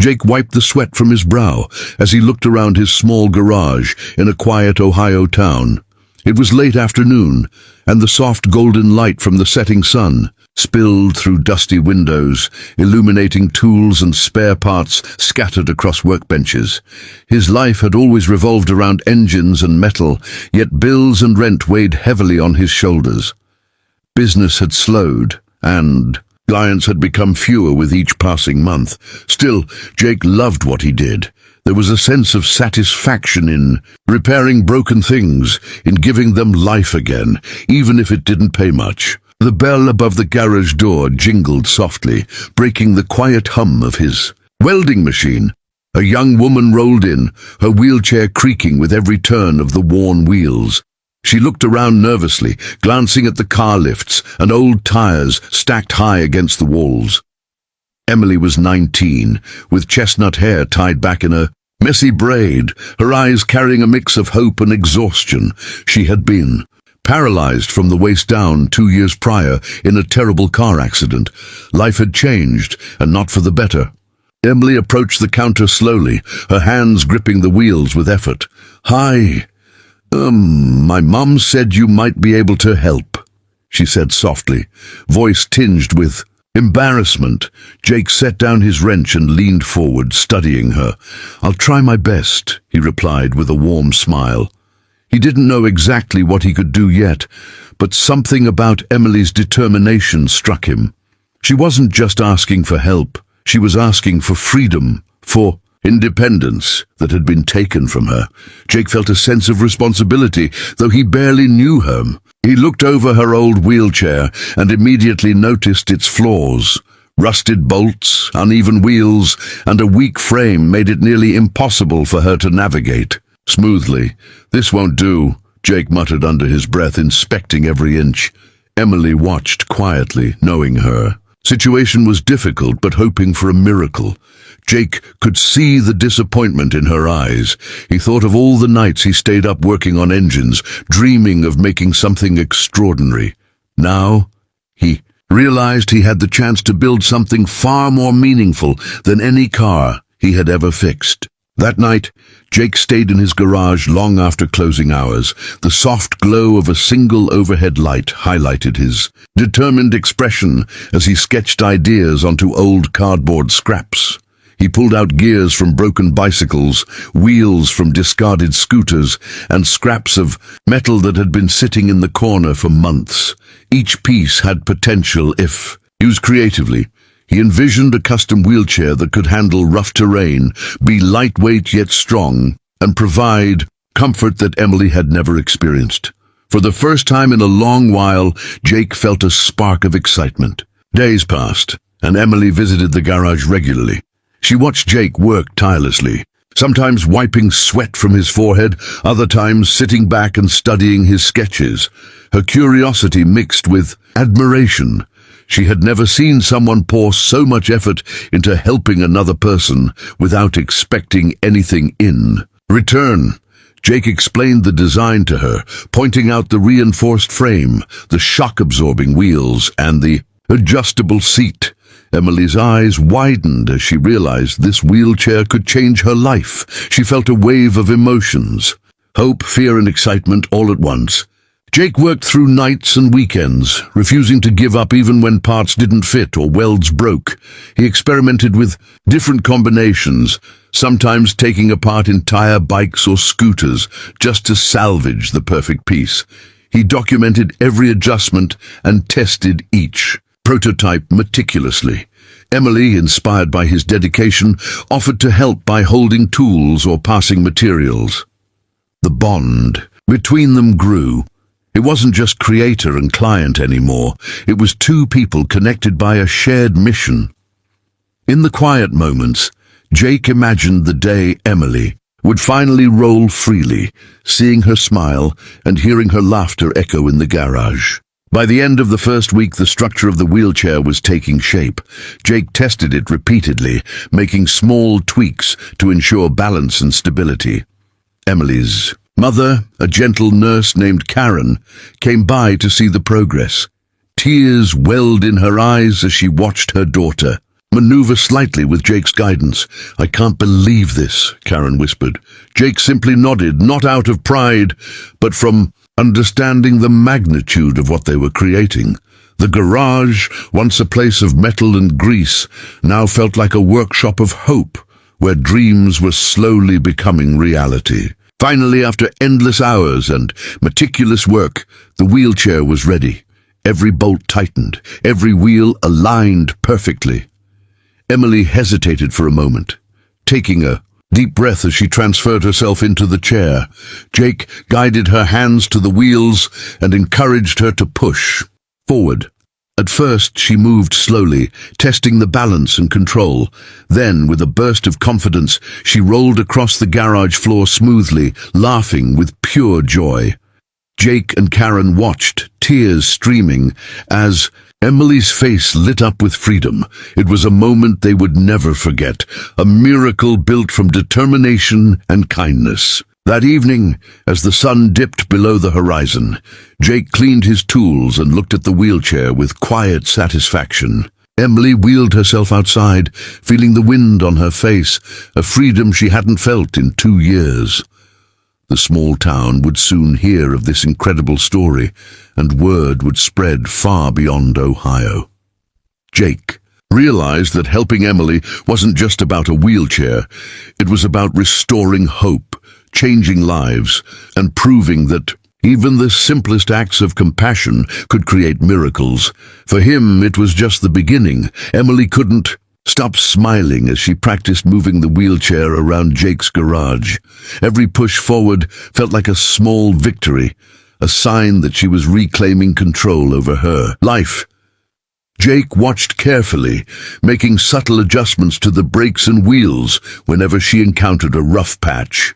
Jake wiped the sweat from his brow as he looked around his small garage in a quiet Ohio town. It was late afternoon, and the soft golden light from the setting sun spilled through dusty windows, illuminating tools and spare parts scattered across workbenches. His life had always revolved around engines and metal, yet bills and rent weighed heavily on his shoulders. Business had slowed, and clients had become fewer with each passing month. Still, Jake loved what he did. There was a sense of satisfaction in repairing broken things, in giving them life again, even if it didn't pay much. The bell above the garage door jingled softly, breaking the quiet hum of his welding machine. A young woman rolled in, her wheelchair creaking with every turn of the worn wheels. She looked around nervously, glancing at the car lifts and old tires stacked high against the walls. Emily was 19, with chestnut hair tied back in a messy braid, her eyes carrying a mix of hope and exhaustion. She had been paralyzed from the waist down 2 years prior in a terrible car accident. Life had changed, and not for the better. Emily approached the counter slowly, her hands gripping the wheels with effort. "Hi. My mom said you might be able to help," she said softly, voice tinged with embarrassment. Jake set down his wrench and leaned forward, studying her. "I'll try my best," he replied with a warm smile. He didn't know exactly what he could do yet, but something about Emily's determination struck him. She wasn't just asking for help, she was asking for freedom, for independence that had been taken from her. Jake felt a sense of responsibility, though he barely knew her. He looked over her old wheelchair and immediately noticed its flaws. Rusted bolts, uneven wheels, and a weak frame made it nearly impossible for her to navigate smoothly. "This won't do," Jake muttered under his breath, inspecting every inch. Emily watched quietly, knowing her situation was difficult, but hoping for a miracle. Jake could see the disappointment in her eyes. He thought of all the nights he stayed up working on engines, dreaming of making something extraordinary. Now, he realized he had the chance to build something far more meaningful than any car he had ever fixed. That night, Jake stayed in his garage long after closing hours. The soft glow of a single overhead light highlighted his determined expression as he sketched ideas onto old cardboard scraps. He pulled out gears from broken bicycles, wheels from discarded scooters, and scraps of metal that had been sitting in the corner for months. Each piece had potential if used creatively. He envisioned a custom wheelchair that could handle rough terrain, be lightweight yet strong, and provide comfort that Emily had never experienced. For the first time in a long while, Jake felt a spark of excitement. Days passed, and Emily visited the garage regularly. She watched Jake work tirelessly, sometimes wiping sweat from his forehead, other times sitting back and studying his sketches. Her curiosity mixed with admiration. She had never seen someone pour so much effort into helping another person without expecting anything in return. Jake explained the design to her, pointing out the reinforced frame, the shock-absorbing wheels, and the adjustable seat. Emily's eyes widened as she realized this wheelchair could change her life. She felt a wave of emotions, hope, fear, and excitement all at once. Jake worked through nights and weekends, refusing to give up even when parts didn't fit or welds broke. He experimented with different combinations, sometimes taking apart entire bikes or scooters just to salvage the perfect piece. He documented every adjustment and tested each prototype meticulously. Emily, inspired by his dedication, offered to help by holding tools or passing materials. The bond between them grew. It wasn't just creator and client anymore. It was two people connected by a shared mission. In the quiet moments, Jake imagined the day Emily would finally roll freely, seeing her smile and hearing her laughter echo in the garage. By the end of the first week, the structure of the wheelchair was taking shape. Jake tested it repeatedly, making small tweaks to ensure balance and stability. Emily's mother, a gentle nurse named Karen, came by to see the progress. Tears welled in her eyes as she watched her daughter maneuver slightly with Jake's guidance. "I can't believe this," Karen whispered. Jake simply nodded, not out of pride, but from understanding the magnitude of what they were creating. The garage, once a place of metal and grease, now felt like a workshop of hope, where dreams were slowly becoming reality. Finally, after endless hours and meticulous work, the wheelchair was ready. Every bolt tightened, every wheel aligned perfectly. Emily hesitated for a moment, taking a deep breath as she transferred herself into the chair. Jake guided her hands to the wheels and encouraged her to push forward. At first, she moved slowly, testing the balance and control. Then, with a burst of confidence, she rolled across the garage floor smoothly, laughing with pure joy. Jake and Karen watched, tears streaming, as Emily's face lit up with freedom. It was a moment they would never forget, a miracle built from determination and kindness. That evening, as the sun dipped below the horizon, Jake cleaned his tools and looked at the wheelchair with quiet satisfaction. Emily wheeled herself outside, feeling the wind on her face, a freedom she hadn't felt in 2 years. The small town would soon hear of this incredible story, and word would spread far beyond Ohio. Jake realized that helping Emily wasn't just about a wheelchair. It was about restoring hope, changing lives, and proving that even the simplest acts of compassion could create miracles. For him, it was just the beginning. Emily couldn't stop smiling as she practiced moving the wheelchair around Jake's garage. Every push forward felt like a small victory, a sign that she was reclaiming control over her life. Jake watched carefully, making subtle adjustments to the brakes and wheels whenever she encountered a rough patch.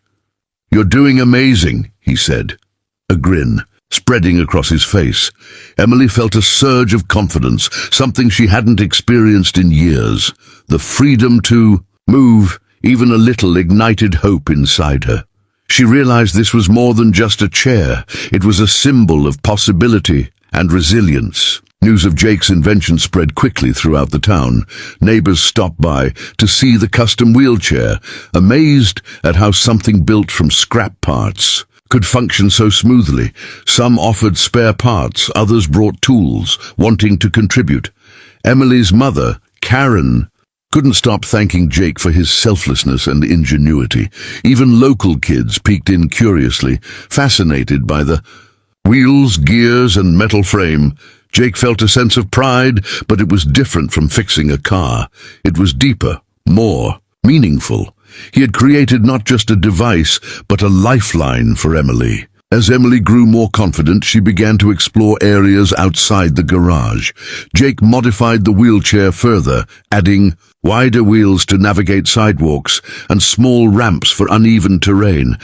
"You're doing amazing," he said, a grin spreading across his face. Emily felt a surge of confidence, something she hadn't experienced in years. The freedom to move, even a little, ignited hope inside her. She realized this was more than just a chair. It was a symbol of possibility and resilience. News of Jake's invention spread quickly throughout the town. Neighbors stopped by to see the custom wheelchair, amazed at how something built from scrap parts could function so smoothly. Some offered spare parts, others brought tools, wanting to contribute. Emily's mother, Karen, couldn't stop thanking Jake for his selflessness and ingenuity. Even local kids peeked in curiously, fascinated by the wheels, gears, and metal frame. Jake felt a sense of pride, but it was different from fixing a car. It was deeper, more meaningful. He had created not just a device, but a lifeline for Emily. As Emily grew more confident, she began to explore areas outside the garage. Jake modified the wheelchair further, adding wider wheels to navigate sidewalks and small ramps for uneven terrain.